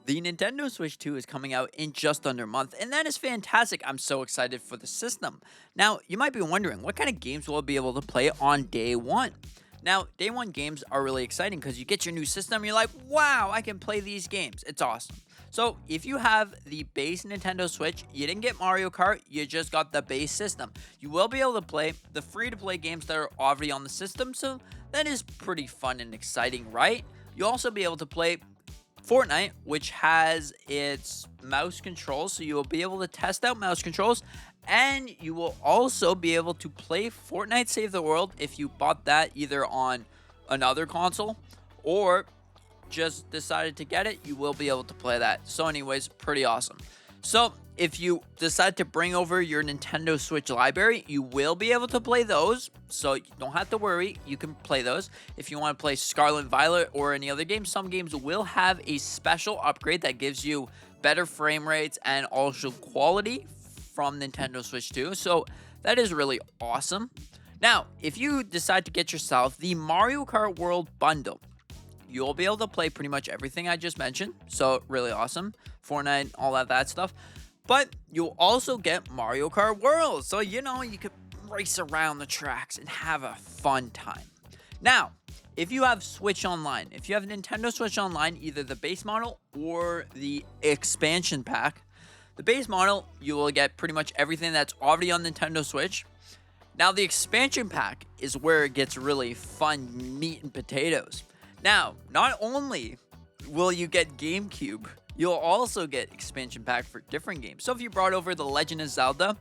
The Nintendo Switch 2 is coming out in just under a month, and that is fantastic. I'm so excited for the system. Now, you might be wondering, what kind of games will I be able to play on day one? Now, day one games are really exciting because you get your new system, you're like, wow, I can play these games. It's awesome. So, if you have the base Nintendo Switch, you didn't get Mario Kart, you just got the base system. You will be able to play the free to play games that are already on the system, so that is pretty fun and exciting, right? You'll also be able to play Fortnite, which has its mouse controls, so you will be able to test out mouse controls, and you will also be able to play Fortnite Save the World if you bought that either on another console or just decided to get it. You will be able to play that. So anyways, pretty awesome. So if you decide to bring over your Nintendo Switch library, you will be able to play those. So you don't have to worry. You can play those. If you want to play Scarlet and Violet or any other game, some games will have a special upgrade that gives you better frame rates and also quality from Nintendo Switch 2. So that is really awesome. Now, if you decide to get yourself the Mario Kart World Bundle, you'll be able to play pretty much everything I just mentioned. So really awesome. Fortnite, all that stuff. But you'll also get Mario Kart World. So, you could race around the tracks and have a fun time. Now, if you have Switch Online, if you have Nintendo Switch Online, either the base model or the expansion pack, the base model, you will get pretty much everything that's already on Nintendo Switch. Now, the expansion pack is where it gets really fun meat and potatoes. Now, not only will you get GameCube, you'll also get expansion pack for different games. So if you brought over The Legend of Zelda,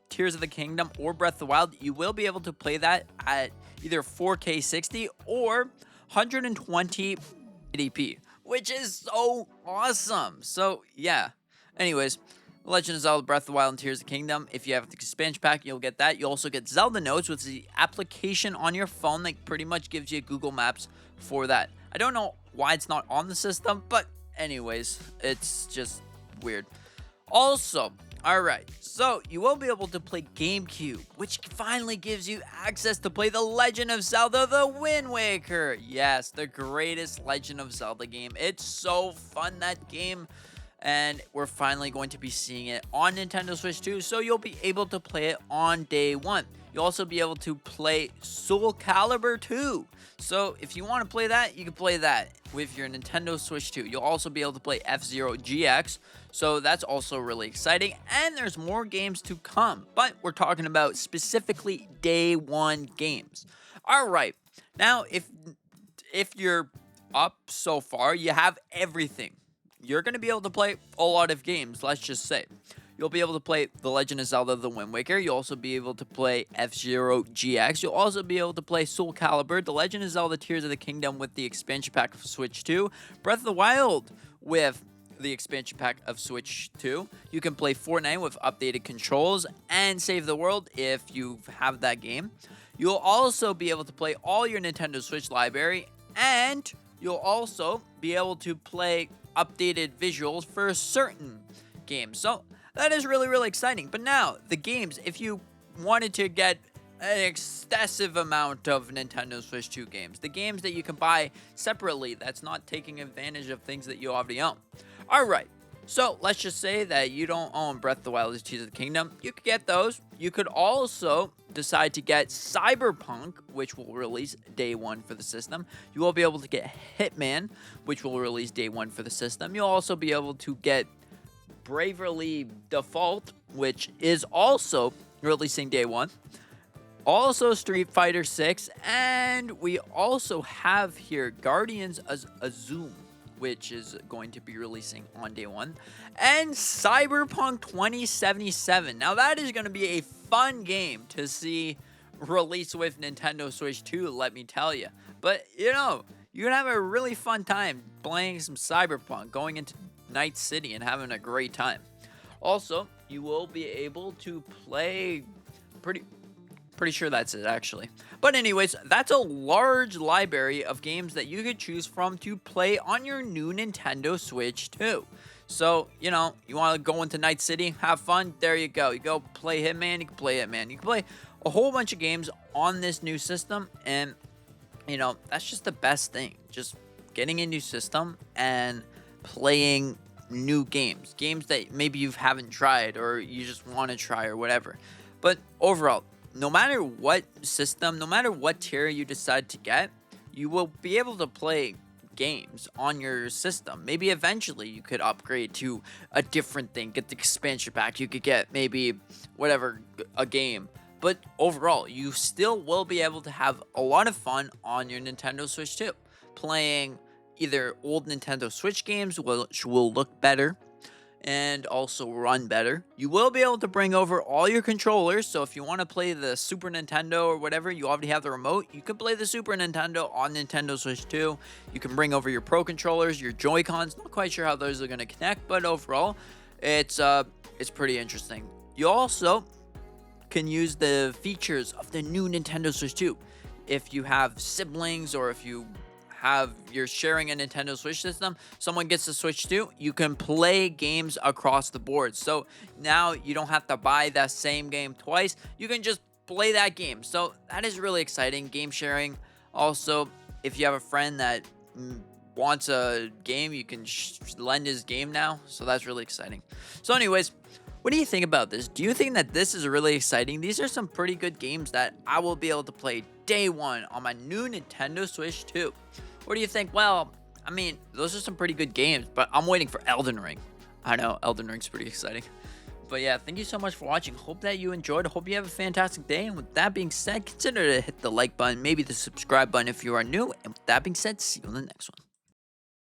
Tears of the Kingdom, or Breath of the Wild, you will be able to play that at either 4K 60 or 120 1080p, which is so awesome. So yeah. Anyways, Legend of Zelda, Breath of the Wild, and Tears of the Kingdom. If you have the expansion pack, you'll get that. You also get Zelda Notes, which is the application on your phone that pretty much gives you Google Maps for that. I don't know why it's not on the system, but anyways, it's just weird. Also, alright, so you will be able to play GameCube, which finally gives you access to play The Legend of Zelda The Wind Waker. Yes, the greatest Legend of Zelda game. It's so fun, that game. And we're finally going to be seeing it on Nintendo Switch 2, so you'll be able to play it on day one. You'll also be able to play Soul Calibur 2. So if you want to play that, you can play that with your Nintendo Switch 2. You'll also be able to play F-Zero GX, so that's also really exciting. And there's more games to come, but we're talking about specifically day one games. All right, now if you're up so far, you have everything. You're going to be able to play a lot of games, let's just say. You'll be able to play The Legend of Zelda The Wind Waker. You'll also be able to play F-Zero GX. You'll also be able to play Soul Calibur, The Legend of Zelda Tears of the Kingdom with the expansion pack of Switch 2, Breath of the Wild with the expansion pack of Switch 2. You can play Fortnite with updated controls and Save the World if you have that game. You'll also be able to play all your Nintendo Switch library, and you'll also be able to play updated visuals for certain games. So that is really, really exciting. But now, the games, if you wanted to get an excessive amount of Nintendo Switch 2 games, the games that you can buy separately, that's not taking advantage of things that you already own. Alright, so let's just say that you don't own Breath of the Wild or Tears of the Kingdom. You could get those. You could also decide to get Cyberpunk, which will release day one for the system. You will be able to get Hitman, which will release day one for the system. You'll also be able to get Bravely Default, which is also releasing day one. Also Street Fighter 6, and we also have here Guardians of Zoom, which is going to be releasing on day one, and Cyberpunk 2077. Now that is going to be a fun game to see release with Nintendo Switch 2, let me tell you. But you can have a really fun time playing some Cyberpunk, going into Night City and having a great time. Also, you will be able to play pretty sure that's it, actually. But anyways, that's a large library of games that you could choose from to play on your new Nintendo Switch 2. So, you want to go into Night City, have fun, there you go. You go play Hitman, you can play Hitman. You can play a whole bunch of games on this new system, and, that's just the best thing. Just getting a new system and playing new games that maybe you haven't tried or you just want to try or whatever. But overall, no matter what system, no matter what tier you decide to get, you will be able to play games on your system. Maybe eventually you could upgrade to a different thing, get the expansion pack, you could get maybe whatever, a game. But overall, you still will be able to have a lot of fun on your Nintendo Switch too, playing either old Nintendo Switch games, which will look better and also run better. You will be able to bring over all your controllers, so if you want to play the Super Nintendo or whatever, you already have the remote, you can play the Super Nintendo on Nintendo Switch 2. You can bring over your Pro controllers, your Joy-Cons. Not quite sure how those are going to connect, but overall, it's pretty interesting. You also can use the features of the new Nintendo Switch 2. If you have siblings or if you're sharing a Nintendo Switch system, someone gets the Switch 2, you can play games across the board. So now you don't have to buy that same game twice. You can just play that game. So that is really exciting, game sharing. Also, if you have a friend that wants a game, you can lend his game now. So that's really exciting. So anyways, what do you think about this? Do you think that this is really exciting? These are some pretty good games that I will be able to play day one on my new Nintendo Switch 2. Or do you think, well, I mean, those are some pretty good games, but I'm waiting for Elden Ring. I know, Elden Ring's pretty exciting. But yeah, thank you so much for watching. Hope that you enjoyed. Hope you have a fantastic day. And with that being said, consider to hit the like button, maybe the subscribe button if you are new. And with that being said, see you in the next one.